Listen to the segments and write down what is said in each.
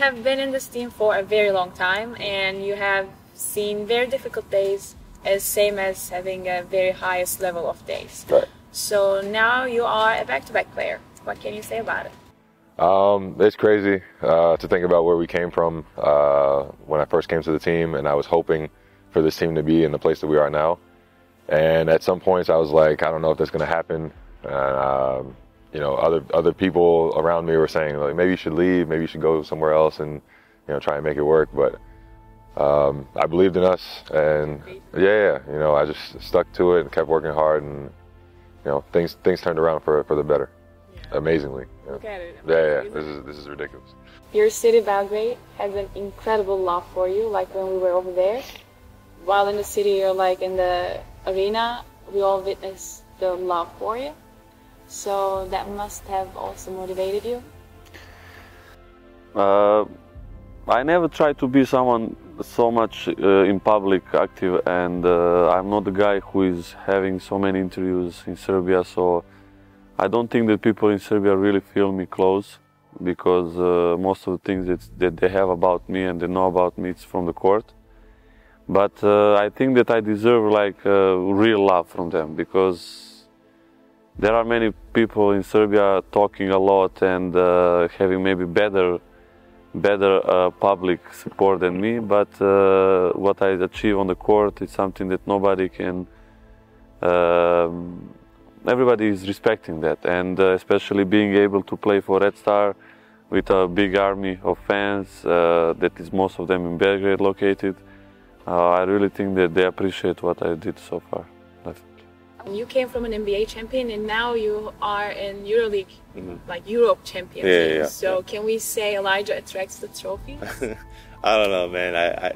have been in this team for a very long time, and you have seen very difficult days as same as having a very highest level of days. Right. So now you are a back-to-back player. What can you say about it? It's crazy to think about where we came from when I first came to the team, and I was hoping for this team to be in the place that we are now. And at some points I was like, I don't know if that's going to happen. You know, other people around me were saying, like, maybe you should leave, maybe you should go somewhere else and, you know, try and make it work. But I believed in us, and yeah, you know, I just stuck to it and kept working hard, and, you know, things turned around for the better. Yeah. Amazingly. You know? Look at it. Yeah, this is ridiculous. Your city, Belgrade, has an incredible love for you, like when we were over there. While in the city or like in the arena, we all witnessed the love for you. So that must have also motivated you. I never tried to be someone so much in public active, and I'm not the guy who is having so many interviews in Serbia, so I don't think that people in Serbia really feel me close, because most of the things that they have about me and they know about me, it's from the court. But I think that I deserve like real love from them, because there are many people in Serbia talking a lot and having maybe better public support than me, but what I achieve on the court is something that nobody can. Everybody is respecting that, and especially being able to play for Red Star with a big army of fans, that is most of them in Belgrade located. I really think that they appreciate what I did so far. You came from an NBA champion, and now you are in EuroLeague, like Europe champion. Yeah. So can we say Elijah attracts the trophies? I don't know, man.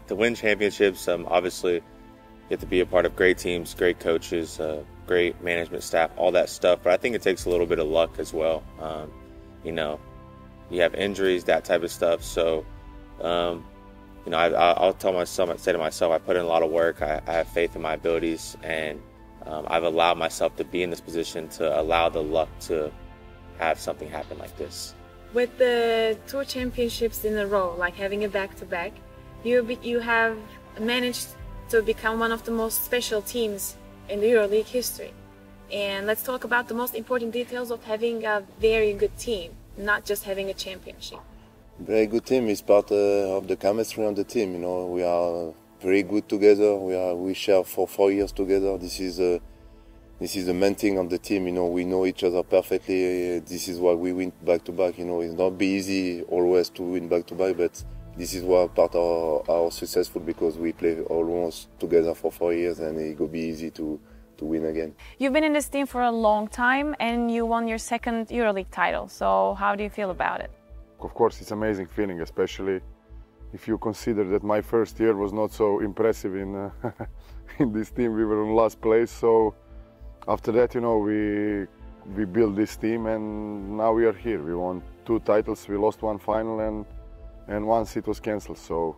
To win championships, obviously you have to be a part of great teams, great coaches, great management staff, all that stuff. But I think it takes a little bit of luck as well. You know, you have injuries, that type of stuff. So, you know, I'll say to myself, I put in a lot of work. I have faith in my abilities, and I've allowed myself to be in this position to allow the luck to have something happen like this. With the 2 championships in a row, like having a back-to-back, you have managed to become one of the most special teams in the EuroLeague history. And let's talk about the most important details of having a very good team, not just having a championship. Very good team is part of the chemistry on the team. You know, we are very good together. We share for 4 years together. This is the main thing on the team. You know, we know each other perfectly. This is why we win back to back. You know, it's not be easy always to win back to back, but this is why part of our successful, because we play almost together for 4 years, and it will be easy to win again. You've been in this team for a long time, and you won your 2nd EuroLeague title. So how do you feel about it? Of course, it's an amazing feeling, especially if you consider that my first year was not so impressive in in this team. We were in last place, so after that, you know, we built this team, and now we are here. We won 2 titles, we lost 1 final, and once it was cancelled. So,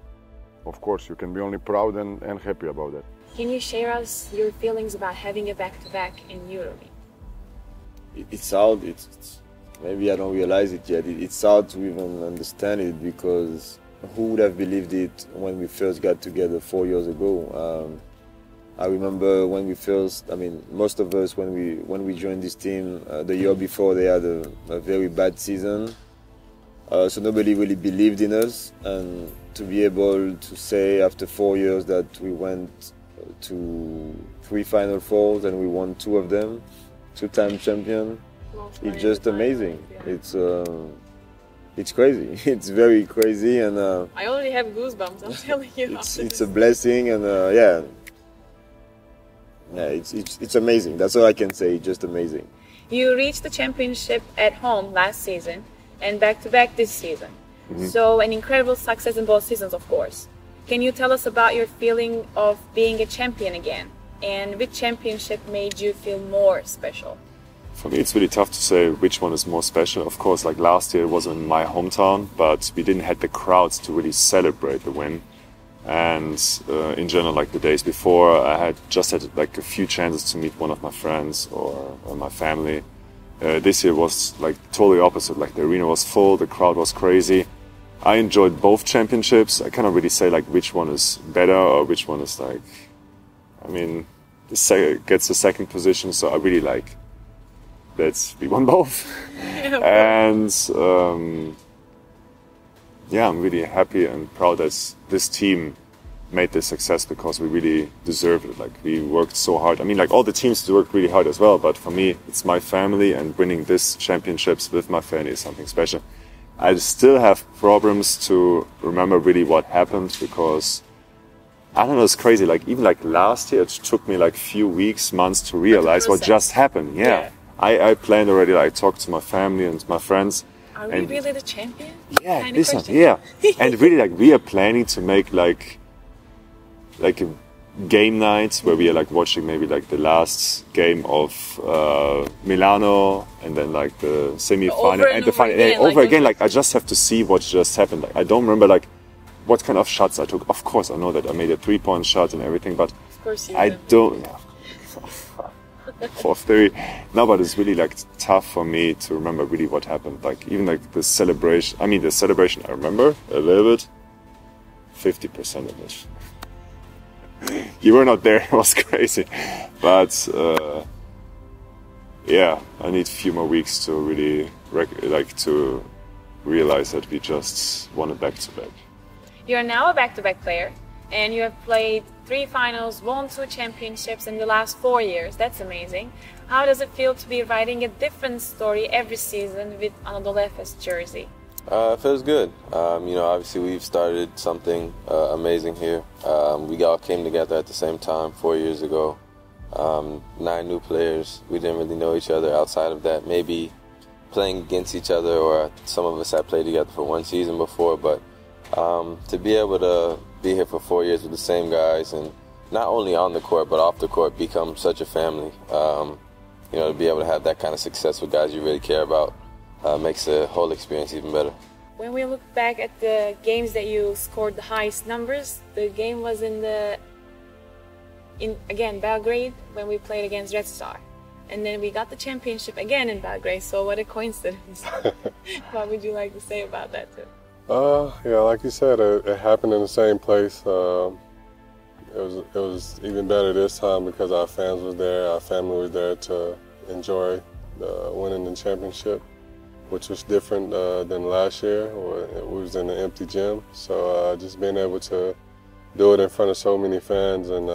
of course, you can be only proud and happy about that. Can you share us your feelings about having a back-to-back in EuroLeague? It's hard. Maybe I don't realize it yet. It's hard to even understand it, because who would have believed it when we first got together 4 years ago? I remember when we first, most of us, when we joined this team, the year before they had a very bad season. So nobody really believed in us, and to be able to say after 4 years that we went to 3 Final Fours and we won 2 of them, 2-time champion, it's just amazing. It's crazy. It's very crazy, and I already have goosebumps. I'm telling you. It's a blessing, and it's amazing. That's all I can say. Just amazing. You reached the championship at home last season, and back-to-back this season. So an incredible success in both seasons, of course. Can you tell us about your feeling of being a champion again, and which championship made you feel more special? For me, it's really tough to say which one is more special. Of course, like last year, it was in my hometown, but we didn't have the crowds to really celebrate the win. And in general, like the days before, I had like a few chances to meet one of my friends or my family. This year was like totally opposite. Like the arena was full, the crowd was crazy, I enjoyed both championships. I cannot really say like which one is better or which one is like. I mean, gets the second position, so I really like that we won both. And yeah, I'm really happy and proud that this team made this success because we really deserved it. Like, we worked so hard. I mean, like, all the teams worked really hard as well, but for me, it's my family, and winning this championships with my family is something special. I still have problems to remember really what happened because, I don't know, it's crazy. Like, even like last year, it took me like few weeks, months to realize what just happened. Yeah. I planned already, like, talked to my family and my friends. Are we really the champion? Yeah, listen, yeah. And really, like, we are planning to make like a game night where we are like watching maybe like the last game of Milano and then like the semi-final and the final over again. Like, I just have to see what just happened. Like, I don't remember like what kind of shots I took. Of course, I know that I made a 3-point shot and everything, but of course you I don't. Yeah. 4-3. No, but it's really like tough for me to remember really what happened. Like, even like the celebration. I mean, the celebration I remember a little bit. 50% of it. You were not there. It was crazy, but yeah, I need a few more weeks to really to realize that we just won it back to back. You are now a back-to-back player, and you have played 3 finals, won 2 championships in the last 4 years. That's amazing. How does it feel to be writing a different story every season with Anadolu Efes jersey? It feels good. You know, obviously we've started something amazing here. We all came together at the same time 4 years ago. 9 new players. We didn't really know each other outside of that. Maybe playing against each other, or some of us had played together for 1 season before. But to be able to be here for 4 years with the same guys, and not only on the court but off the court, become such a family. You know, to be able to have that kind of success with guys you really care about. Makes the whole experience even better. When we look back at the games that you scored the highest numbers, the game was in Belgrade, when we played against Red Star. And then we got the championship again in Belgrade, so what a coincidence. What would you like to say about that too? Yeah, like you said, it happened in the same place. It was even better this time because our fans was there, our family was there to enjoy winning the championship, which was different than last year, where we was in an empty gym. So just being able to do it in front of so many fans and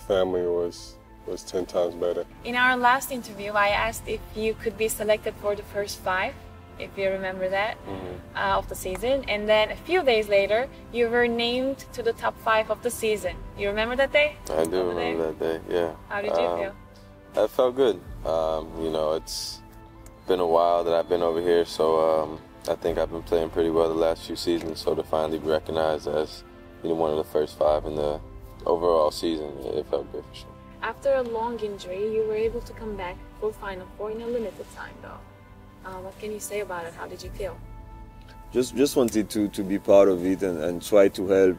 family was 10 times better. In our last interview, I asked if you could be selected for the first 5, if you remember that, of the season. And then a few days later, you were named to the top 5 of the season. You remember that day? I do remember that day, yeah. How did you feel? That felt good. You know, it's been a while that I've been over here, so I think I've been playing pretty well the last few seasons. So to finally be recognized as, you know, one of the first 5 in the overall season, it felt good for sure. After a long injury, you were able to come back for Final Four in a limited time, though. What can you say about it? How did you feel? Just wanted to be part of it and try to help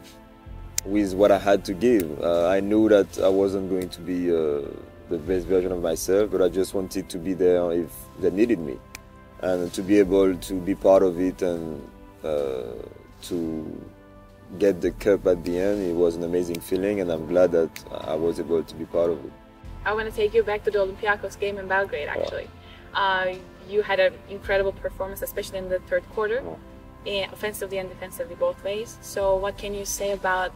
with what I had to give. I knew that I wasn't going to be the best version of myself, but I just wanted to be there if they needed me, and to be able to be part of it and to get the cup at the end. It was an amazing feeling, and I'm glad that I was able to be part of it. I want to take you back to the Olympiacos game in Belgrade, actually. You had an incredible performance, especially in the 3rd quarter, offensively and defensively both ways. So what can you say about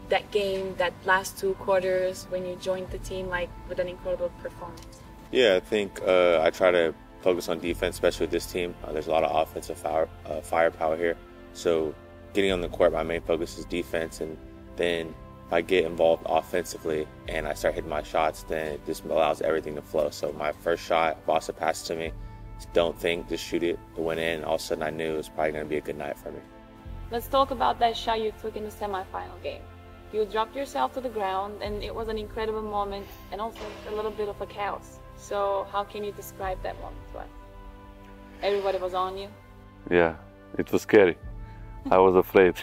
that game, that last 2 quarters, when you joined the team, like, with an incredible performance? Yeah, I think I try to focus on defense, especially with this team. There's a lot of offensive firepower here. So getting on the court, my main focus is defense, and then if I get involved offensively and I start hitting my shots, then it just allows everything to flow. So my first shot, Bossa passed to me. Don't think, just shoot it, it went in. All of a sudden I knew it was probably going to be a good night for me. Let's talk about that shot you took in the semifinal game. You dropped yourself to the ground, and it was an incredible moment, and also a little bit of a chaos. So how can you describe that moment to us? Everybody was on you? Yeah, it was scary. I was afraid.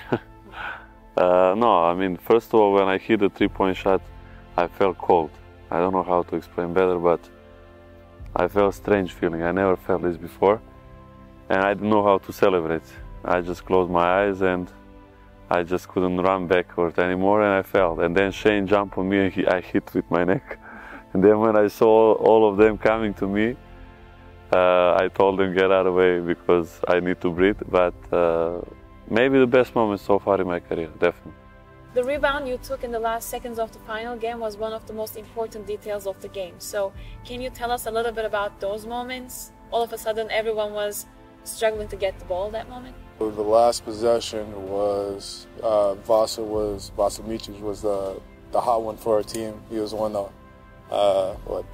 No, I mean, first of all, when I hit the 3-point shot, I felt cold. I don't know how to explain better, but I felt a strange feeling. I never felt this before, and I didn't know how to celebrate. I just closed my eyes and I just couldn't run backward anymore, and I fell. And then Shane jumped on me and I hit with my neck. And then when I saw all of them coming to me, I told them get out of the way because I need to breathe. But maybe the best moment so far in my career, definitely. The rebound you took in the last seconds of the final game was one of the most important details of the game. So can you tell us a little bit about those moments? All of a sudden everyone was struggling to get the ball that moment. The last possession was Vasa Micic was the hot one for our team. He was one of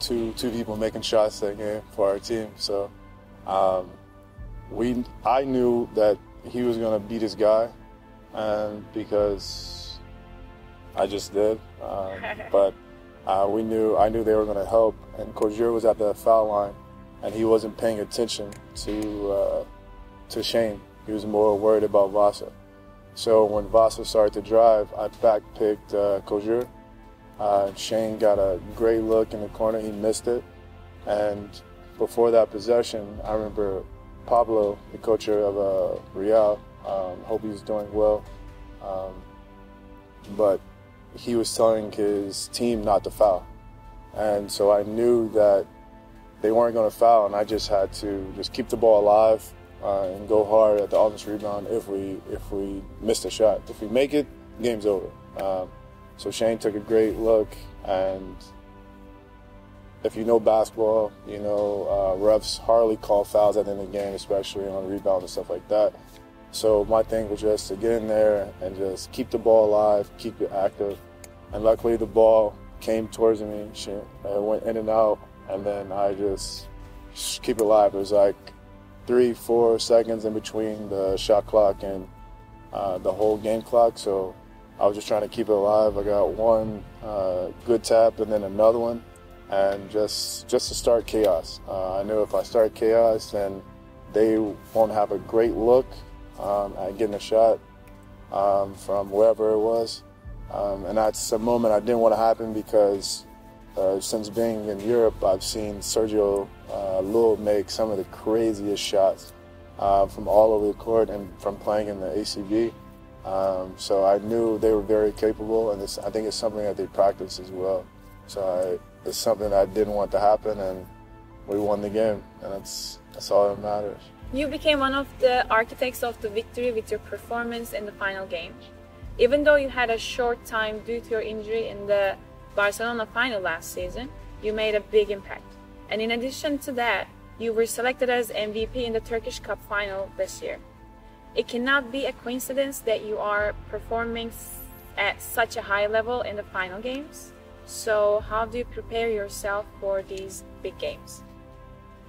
two people making shots that game for our team. So I knew that he was going to beat his guy, and because I just did. But I knew they were going to help, and Kojier was at the foul line, and he wasn't paying attention to Shane. He was more worried about Vasa. So when Vasa started to drive, I backpicked Kojier. Shane got a great look in the corner. He missed it. And before that possession, I remember Pablo, the coach of Real, hope he's doing well. But he was telling his team not to foul. And so I knew that they weren't going to foul, and I just had to just keep the ball alive and go hard at the offensive rebound if we missed a shot. If we make it, game's over. So Shane took a great look, and if you know basketball, you know refs hardly call fouls at the end of the game, especially on rebound and stuff like that. So my thing was just to get in there and just keep the ball alive, keep it active. And luckily the ball came towards me, it went in and out, and then I just keep it alive. It was like 3-4 seconds in between the shot clock and the whole game clock. So I was just trying to keep it alive. I got one good tap and then another one, and just to start chaos. I knew if I start chaos, then they won't have a great look at getting a shot from wherever it was. And that's a moment I didn't want to happen because since being in Europe, I've seen Sergio Llull make some of the craziest shots from all over the court and from playing in the ACB. So I knew they were very capable, and I think it's something that they practice as well. So it's something that I didn't want to happen, and we won the game, and that's all that matters. You became one of the architects of the victory with your performance in the final game. Even though you had a short time due to your injury in the Barcelona final last season, you made a big impact. And in addition to that, you were selected as MVP in the Turkish Cup final this year. It cannot be a coincidence that you are performing at such a high level in the final games. So how do you prepare yourself for these big games?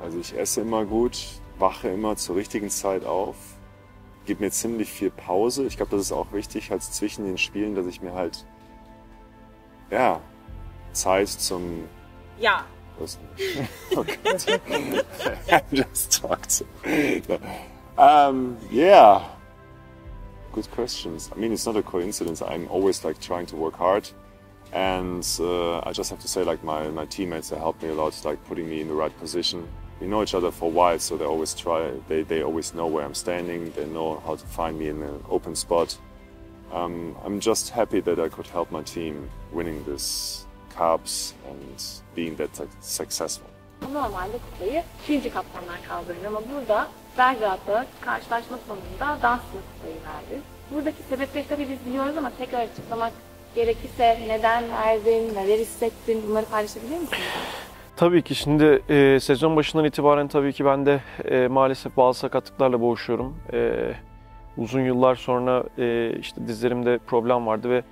Also ich esse immer gut, wache immer zur richtigen Zeit auf, gebe mir ziemlich viel Pause. Ich glaube, das ist auch wichtig, halt zwischen den Spielen, dass ich mir halt, ja, Zeit zum... Ja. Oh Gott. I just talked. Yeah. Good questions. I mean, it's not a coincidence. I'm always like trying to work hard. And I just have to say, like, my teammates, they help me a lot, like putting me in the right position. We know each other for a while, so they always they always know where I'm standing. They know how to find me in an open spot. I'm just happy that I could help my team winning this Cups and being that successful. Normalde kupayı ikinci kaptanlar kaldırır ama burada Belgrad'da karşılaşma sonunda Dans'la kupayı verdi. Buradaki sebepleri tabii biz biliyoruz ama tekrar açıklamak gerekirse neden verdin, neler hissettin, bunları paylaşabilir misin? Tabii ki şimdi sezon başından itibaren tabii ki ben de maalesef bazı sakatlıklarla boğuşuyorum. Uzun yıllar sonra işte dizlerimde problem vardı ve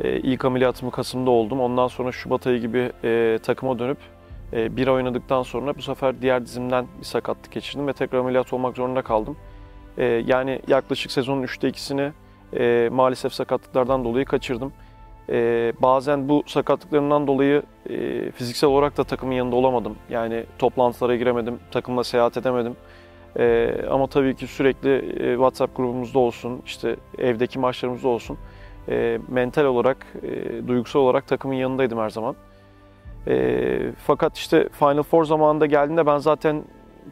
ilk ameliyatımı Kasım'da oldum. Ondan sonra Şubat ayı gibi takıma dönüp bir ay oynadıktan sonra bu sefer diğer dizimden bir sakatlık geçirdim ve tekrar ameliyat olmak zorunda kaldım. Yani yaklaşık sezonun 3'te 2'sini maalesef sakatlıklardan dolayı kaçırdım. Bazen bu sakatlıklarımdan dolayı fiziksel olarak da takımın yanında olamadım. Yani toplantılara giremedim, takımla seyahat edemedim. Ama tabii ki sürekli WhatsApp grubumuzda olsun, işte evdeki maçlarımızda olsun. Mental olarak, duygusal olarak takımın yanındaydım her zaman. Fakat işte Final Four zamanında geldiğinde ben zaten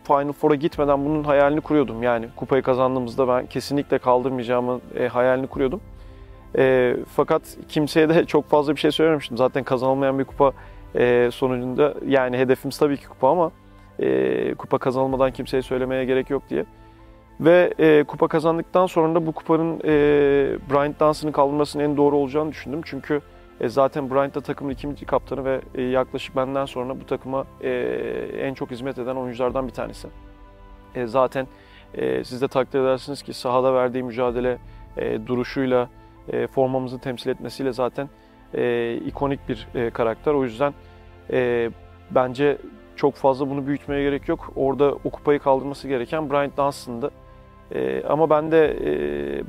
Final Four'a gitmeden bunun hayalini kuruyordum. Yani kupayı kazandığımızda ben kesinlikle kaldırmayacağımın hayalini kuruyordum. Fakat kimseye de çok fazla bir şey söylememiştim. Zaten kazanılmayan bir kupa sonucunda, yani hedefimiz tabii ki kupa ama kupa kazanılmadan kimseye söylemeye gerek yok diye. Ve kupa kazandıktan sonra da bu kupanın Bryant Dunson'ın kaldırmasının en doğru olacağını düşündüm. Çünkü zaten Bryant da takımın ikinci kaptanı ve yaklaşık benden sonra bu takıma en çok hizmet eden oyunculardan bir tanesi. Zaten siz de takdir edersiniz ki sahada verdiği mücadele duruşuyla, formamızı temsil etmesiyle zaten ikonik bir karakter. O yüzden bence çok fazla bunu büyütmeye gerek yok. Orada o kupayı kaldırması gereken Bryant Dunson'dı. Ama ben de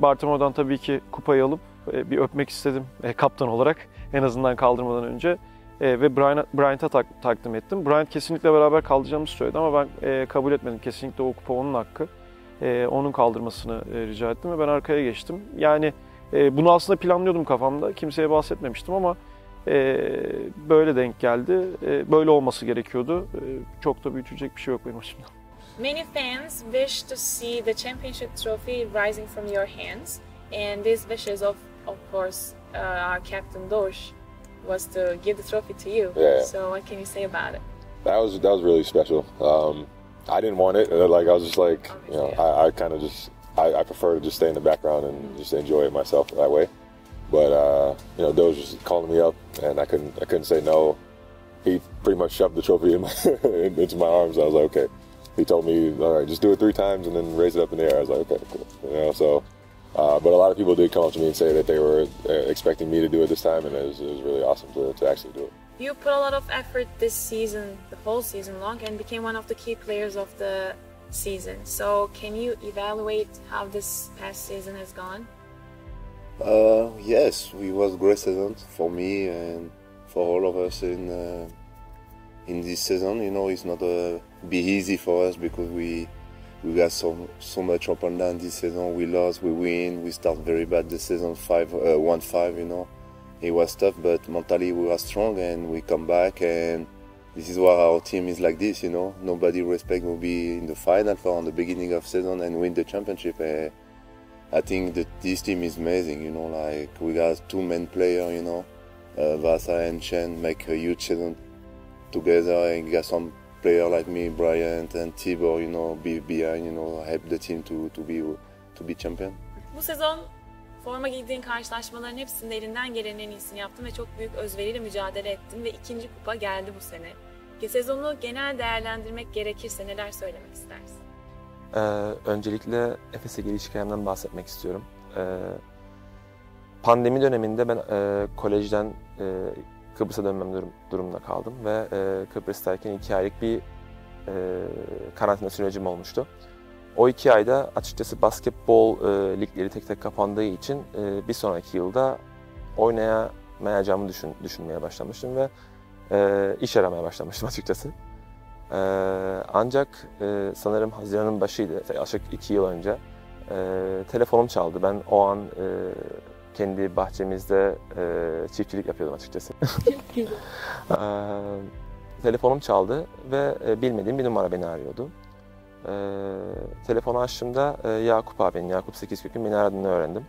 Bartolomeo'dan tabii ki kupayı alıp bir öpmek istedim kaptan olarak, en azından kaldırmadan önce. Ve Bryant'a takdim ettim. Bryant kesinlikle beraber kaldıracağımızı söyledi ama ben kabul etmedim. Kesinlikle o kupa onun hakkı. Onun kaldırmasını rica ettim ve ben arkaya geçtim. Yani bunu aslında planlıyordum kafamda. Kimseye bahsetmemiştim ama böyle denk geldi. Böyle olması gerekiyordu. Çok da büyütecek bir şey yok benim açımdan. Many fans wish to see the championship trophy rising from your hands, and these wishes of course our captain Dosh was to give the trophy to you. Yeah. So what can you say about it? That was really special. I didn't want it. Like I was just like, you know, I kind of just I prefer to just stay in the background and just enjoy it myself that way. But you know, Doge was calling me up, and I couldn't say no. He pretty much shoved the trophy into my arms. I was like, okay. He told me, all right, just do it 3 times and then raise it up in the air. I was like, okay, cool. You know, so. But a lot of people did come up to me and say that they were expecting me to do it this time, and it was really awesome to actually do it. You put a lot of effort this season, the whole season long, and became one of the key players of the season. So can you evaluate how this past season has gone? Yes, it was a great season for me and for all of us in this season. You know, it's not be easy for us because we got so much up and down this season. We lost, we win, we start very bad the season 1-5. You know, it was tough, but mentally we were strong and we come back. And this is why our team is like this. You know, nobody respect will be in the final for on the beginning of season and win the championship. I think that this team is amazing. You know, like we got 2 main players. You know, Vasa and Chen make a huge season together, and you got some player like me, Bryant and Tibor, you know, be behind, you know, help the team to be champion. Bu sezon forma giydiğin karşılaşmaların hepsinde elinden gelenin en iyisini yaptın ve çok büyük özveriyle mücadele ettin ve 2. kupa geldi bu sene. Sezonu genel değerlendirmek gerekirse neler söylemek istersin? Öncelikle Efes'e geliş hikayemden bahsetmek istiyorum. Pandemi döneminde ben kolejden Kıbrıs'a dönmem durumunda kaldım ve Kıbrıs'tayken 2 aylık bir karantina sürecim olmuştu. O 2 ayda açıkçası basketbol ligleri tek tek kapandığı için bir sonraki yılda oynayamayacağımı düşünmeye başlamıştım ve iş aramaya başlamıştım açıkçası. Ancak sanırım Haziran'ın başıydı, yaklaşık 2 yıl önce telefonum çaldı. Ben o an kendi bahçemizde çiftçilik yapıyordum açıkçası. Telefonum çaldı ve bilmediğim bir numara beni arıyordu. Telefonu açtığımda Yakup 8 Kök'ün beni aradığını öğrendim.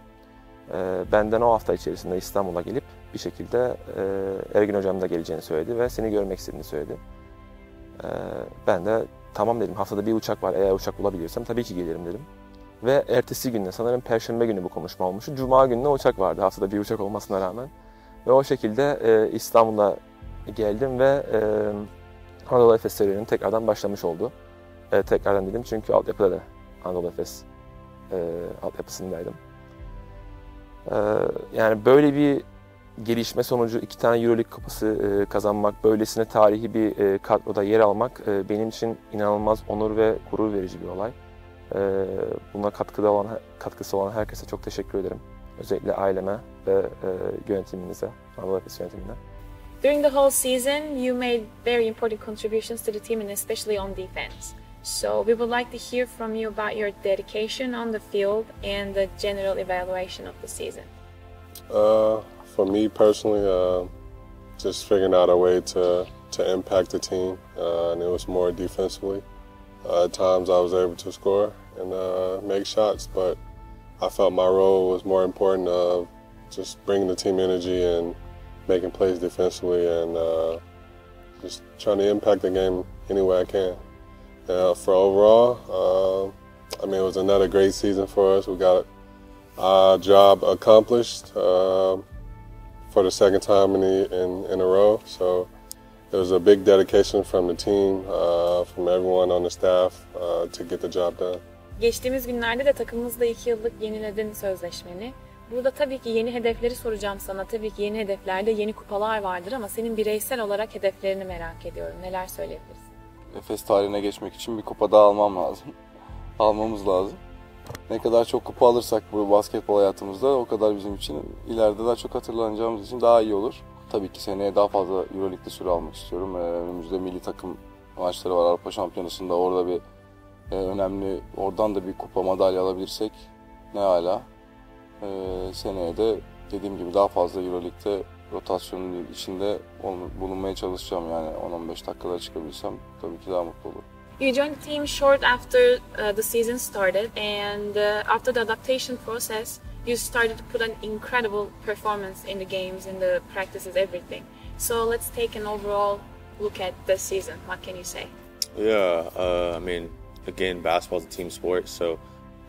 Benden o hafta içerisinde İstanbul'a gelip bir şekilde Ergin Hocam da geleceğini söyledi ve seni görmek istediğini söyledi. Ben de tamam dedim, haftada bir uçak var, eğer uçak bulabilirsem tabii ki gelirim dedim. Ve ertesi günde, sanırım Perşembe günü bu konuşma olmuştu. Cuma gününe uçak vardı, haftada bir uçak olmasına rağmen. Ve o şekilde İstanbul'a geldim ve Anadolu Efes serüvenim tekrardan başlamış oldu. Tekrardan dedim çünkü altyapıda da Anadolu Efes altyapısındaydım. Yani böyle bir gelişme sonucu 2 tane EuroLeague kupası kazanmak, böylesine tarihi bir kadroda yer almak benim için inanılmaz onur ve gurur verici bir olay. Buna katkısı olan herkese çok teşekkür ederim. Özellikle aileme ve yönetiminize, Anadolu Efes yönetimine. During the whole season, you made very important contributions to the team and especially on defense. So we would like to hear from you about your dedication on the field and the general evaluation of the season. For me personally, just figuring out a way to impact the team, and it was more defensively. At times I was able to score and make shots, but I felt my role was more important of just bringing the team energy and making plays defensively and just trying to impact the game any way I can. For overall, I mean, it was another great season for us. We got our job accomplished for the second time in a row. So it was a big dedication from the team, from everyone on the staff to get the job done. Geçtiğimiz günlerde de takımımızda 2 yıllık yeniledin sözleşmeni. Burada tabii ki yeni hedefleri soracağım sana. Tabii ki yeni hedeflerde yeni kupalar vardır ama senin bireysel olarak hedeflerini merak ediyorum. Neler söyleyebilirsin? Efes tarihine geçmek için bir kupa daha almam lazım. Almamız lazım. Ne kadar çok kupa alırsak bu basketbol hayatımızda o kadar bizim için ileride daha çok hatırlanacağımız için daha iyi olur. Tabii ki seneye daha fazla EuroLeague'de süre almak istiyorum. Önümüzde milli takım maçları var Avrupa Şampiyonası'nda. Orada bir önemli, oradan da bir kupa madalya alabilirsek ne hala. Seneye de dediğim gibi daha fazla EuroLeague'de rotasyonun içinde bulunmaya çalışacağım. Yani 10-15 dakikada çıkabilsem tabii ki daha mutlu olurum. You joined the team short after the season started, and after the adaptation process, you started to put an incredible performance in the games, in the practices, everything. So let's take an overall look at the season. What can you say? Yeah, I mean, again, basketball is a team sport, so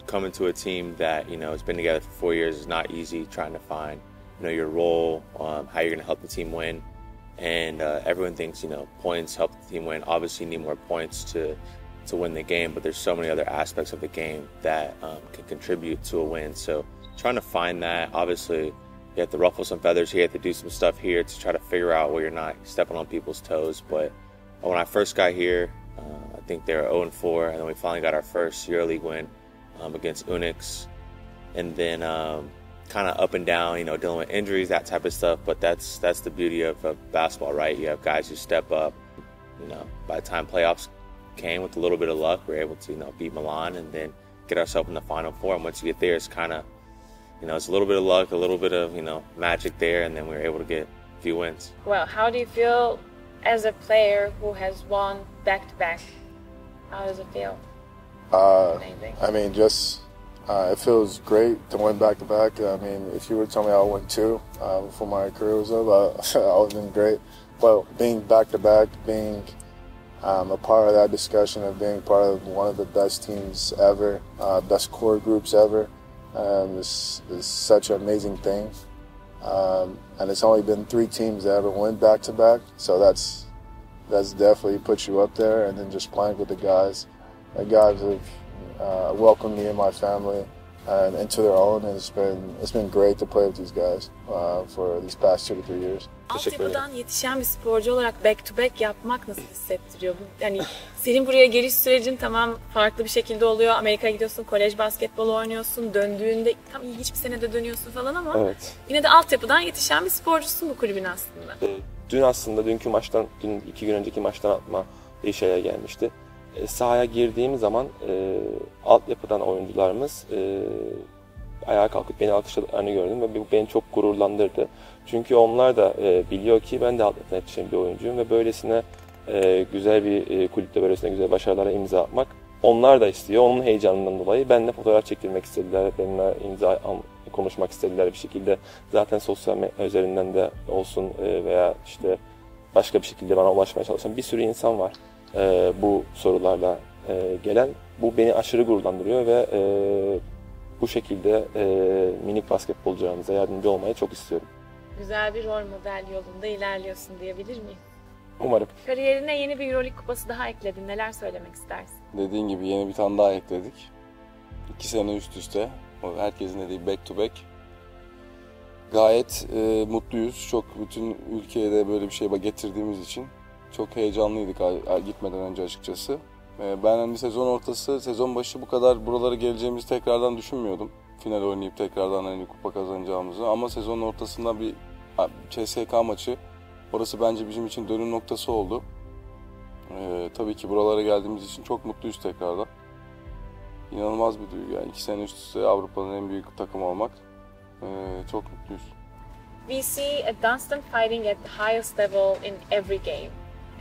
coming to a team that, you know, has been together for 4 years is not easy. Trying to find, you know, your role, how you're going to help the team win. And everyone thinks, you know, points help the team win. Obviously, you need more points to win the game, but there's so many other aspects of the game that can contribute to a win. So trying to find that, obviously, you have to ruffle some feathers here, you have to do some stuff here to try to figure out where you're not stepping on people's toes. But when I first got here, I think they were 0-4, and then we finally got our first EuroLeague win against Unix. And then kind of up and down, you know, dealing with injuries, that type of stuff. But that's the beauty of basketball, right? You have guys who step up. You know, by the time playoffs came, with a little bit of luck, we were able to, you know, beat Milan and then get ourselves in the Final Four. And once you get there, it's kind of, you know, it's a little bit of luck, a little bit of, you know, magic there, and then we were able to get a few wins. Well, how do you feel as a player who has won back-to-back? How does it feel? I mean, just it feels great to win back-to-back. I mean, if you were to tell me I would win 2 before my career was up, I would have been great. But being back-to-back, being a part of that discussion of being part of one of the best teams ever, best core groups ever, is such an amazing thing. And it's only been 3 teams that ever went back-to-back, so that's definitely puts you up there. And then just playing with the guys. The guys have welcomed me and my family and into their own, and it's been great to play with these guys for these past 2 to 3 years. Altyapıdan yetişen bir sporcu olarak back to back yapmak nasıl hissettiriyor? Yani senin buraya geliş sürecin tamam farklı bir şekilde oluyor. Amerika'ya gidiyorsun, kolej basketbolu oynuyorsun, döndüğünde tam ilginç bir senede dönüyorsun falan ama evet. Yine de altyapıdan yetişen bir sporcusun bu kulübün aslında. Dün aslında dünkü maçtan, 2 gün önceki maçtan atma şeye gelmişti. Sahaya girdiğim zaman altyapıdan oyuncularımız ayağa kalkıp beni alkışladıklarını gördüm ve bu beni çok gururlandırdı. Çünkü onlar da biliyor ki ben de altyapıdan yetişen bir oyuncuyum ve böylesine güzel bir kulüpte böylesine güzel başarılara imza atmak onlar da istiyor. Onun heyecanından dolayı benimle fotoğraf çektirmek istediler, benimle konuşmak istediler bir şekilde. Zaten sosyal medya üzerinden de olsun veya işte başka bir şekilde bana ulaşmaya çalışan bir sürü insan var. Bu sorularla gelen. Bu beni aşırı gururlandırıyor ve bu şekilde minik basketbolcularımıza yardımcı olmayı çok istiyorum. Güzel bir rol model yolunda ilerliyorsun diyebilir miyim? Umarım. Kariyerine yeni bir EuroLeague kupası daha ekledin. Neler söylemek istersin? Dediğin gibi yeni bir tane daha ekledik. 2 sene üst üste. Herkesin dediği back to back. Gayet mutluyuz. Çok bütün ülkeye de böyle bir şey getirdiğimiz için çok heyecanlıydık gitmeden önce açıkçası. Ben hani sezon ortası, sezon başı bu kadar buralara geleceğimizi tekrardan düşünmüyordum. Final oynayıp tekrardan hani kupa kazanacağımızı. Ama sezonun ortasında bir CSK maçı, orası bence bizim için dönüm noktası oldu. Tabii ki buralara geldiğimiz için çok mutluyuz tekrardan. İnanılmaz bir duygu yani. 2 sene üst üste Avrupa'nın en büyük takımı olmak. Çok mutluyuz. We see a constant fighting at the highest level in every game.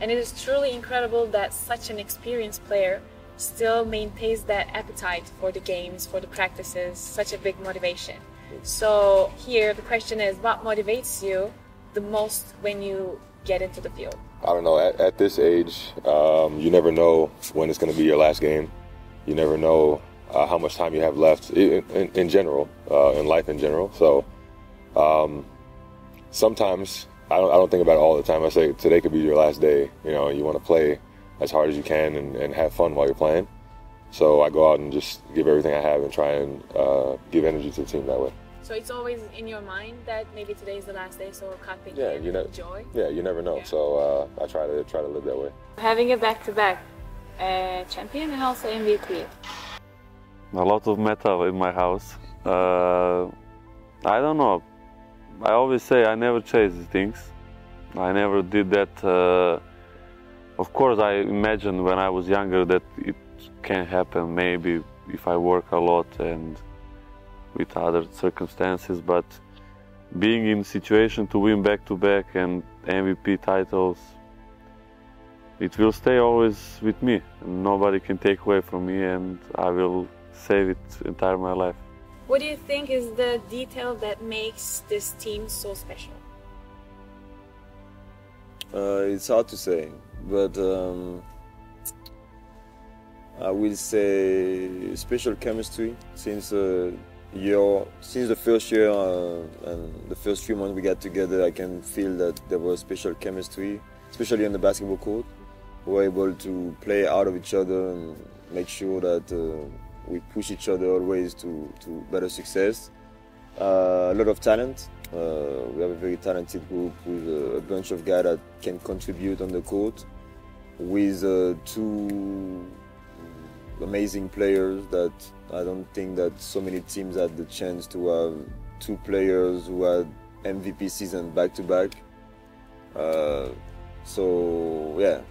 And it is truly incredible that such an experienced player still maintains that appetite for the games, for the practices, such a big motivation. So here the question is, what motivates you the most when you get into the field? I don't know. At this age, you never know when it's going to be your last game. You never know how much time you have left in general, in life in general. So sometimes I don't think about it all the time. I say today could be your last day. You know, you want to play as hard as you can and have fun while you're playing. So I go out and just give everything I have and try and give energy to the team that way. So it's always in your mind that maybe today is the last day, so cut it Yeah, and enjoy. Yeah, you never know. Yeah. So I try to live that way. Having a back-to-back champion and also MVP. A lot of metal in my house. I don't know. I always say I never chase things. I never did that. Of course, I imagined when I was younger that it can happen maybe if I work a lot and with other circumstances, but being in situation to win back-to-back and MVP titles, it will stay always with me. Nobody can take away from me, and I will save it entire my life. What do you think is the detail that makes this team so special? It's hard to say, but I will say special chemistry since the first year and the first few months we got together. I can feel that there was special chemistry, especially on the basketball court. We were able to play out of each other and make sure that we push each other always to better success. A lot of talent. We have a very talented group with a bunch of guys that can contribute on the court, with two amazing players that I don't think that so many teams had the chance to have two players who had MVP season back to back. So yeah,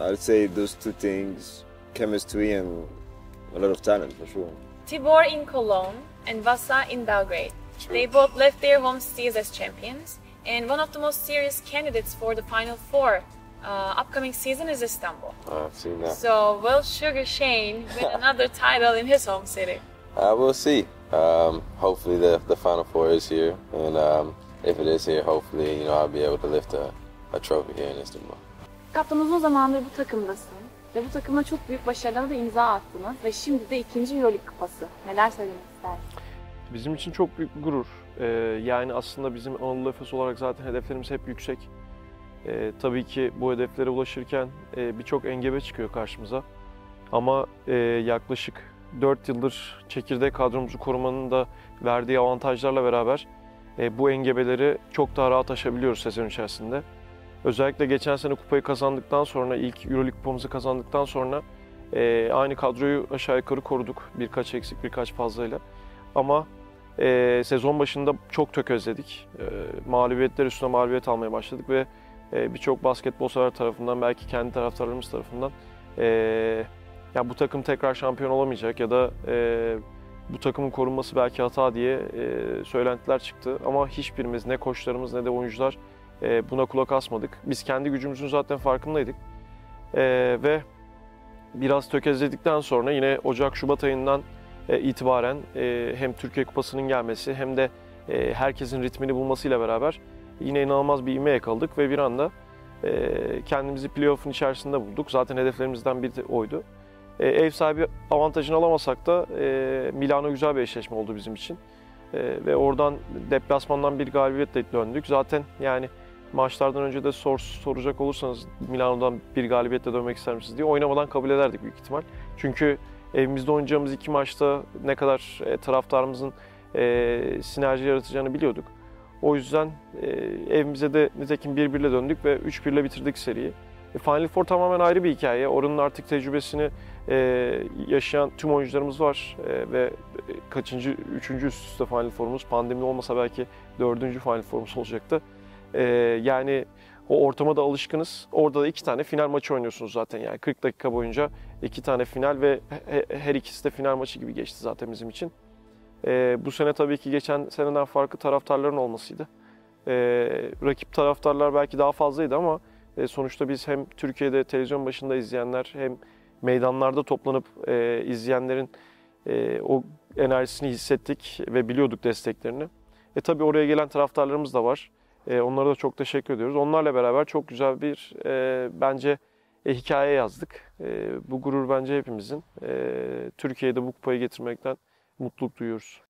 I'd say those two things, chemistry and a lot of talent for sure. Tibor in Cologne and Vasa in Belgrade. They both left their home cities as champions, and one of the most serious candidates for the Final Four upcoming season is Istanbul. I've seen that. So will Sugar Shane win another title in his home city? We'll see. Hopefully the Final Four is here, and if it is here, hopefully I'll be able to lift a trophy here in Istanbul. Kaptan, uzun zamandır bu takımdasın ve bu takımla çok büyük başarılara da imza attınız ve şimdi de 2. EuroLeague kupası. Neler söylemek istersin? Bizim için çok büyük bir gurur. Yani aslında bizim Anadolu Efes olarak zaten hedeflerimiz hep yüksek. Tabii ki bu hedeflere ulaşırken birçok engebe çıkıyor karşımıza. Ama yaklaşık 4 yıldır çekirdek kadromuzu korumanın da verdiği avantajlarla beraber bu engebeleri çok daha rahat aşabiliyoruz sezon içerisinde. Özellikle geçen sene kupayı kazandıktan sonra, ilk EuroLeague kupamızı kazandıktan sonra aynı kadroyu aşağı yukarı koruduk. Birkaç eksik, birkaç fazlayla. Ama sezon başında çok tökezledik. Mağlubiyetler üstüne mağlubiyet almaya başladık ve birçok basketbol sever tarafından, belki kendi taraftarlarımız tarafından ya bu takım tekrar şampiyon olamayacak ya da bu takımın korunması belki hata diye söylentiler çıktı. Ama hiçbirimiz, ne koçlarımız ne de oyuncular buna kulak asmadık. Biz kendi gücümüzün zaten farkındaydık. Ve biraz tökezledikten sonra yine Ocak-Şubat ayından itibaren hem Türkiye Kupası'nın gelmesi hem de herkesin ritmini bulmasıyla beraber yine inanılmaz bir ivme yakaladık ve bir anda kendimizi playoff'un içerisinde bulduk. Zaten hedeflerimizden biri de oydu. Ev sahibi avantajını alamasak da Milano güzel bir eşleşme oldu bizim için. Ve oradan deplasmandan bir galibiyetle döndük. Zaten yani maçlardan önce de soracak olursanız Milano'dan bir galibiyetle dönmek ister misiniz diye oynamadan kabul ederdik büyük ihtimal. Çünkü evimizde oynayacağımız 2 maçta ne kadar taraftarımızın sinerji yaratacağını biliyorduk. O yüzden evimize de nitekim 1-1'le döndük ve 3-1'le bitirdik seriyi. Final Four tamamen ayrı bir hikaye. Oranın artık tecrübesini yaşayan tüm oyuncularımız var ve kaçıncı, 3. üst üste Final Four'umuz, pandemi olmasa belki 4. Final Four'umuz olacaktı. Yani o ortama da alışkınız. Orada da 2 tane final maçı oynuyorsunuz zaten, yani 40 dakika boyunca 2 tane final ve her ikisi de final maçı gibi geçti zaten bizim için. Bu sene tabii ki geçen seneden farklı taraftarların olmasıydı. Rakip taraftarlar belki daha fazlaydı ama sonuçta biz hem Türkiye'de televizyon başında izleyenler hem meydanlarda toplanıp izleyenlerin o enerjisini hissettik ve biliyorduk desteklerini. Tabii oraya gelen taraftarlarımız da var. Onlara da çok teşekkür ediyoruz. Onlarla beraber çok güzel bir bence hikaye yazdık. Bu gurur bence hepimizin. Türkiye'de bu kupayı getirmekten mutluluk duyuyoruz.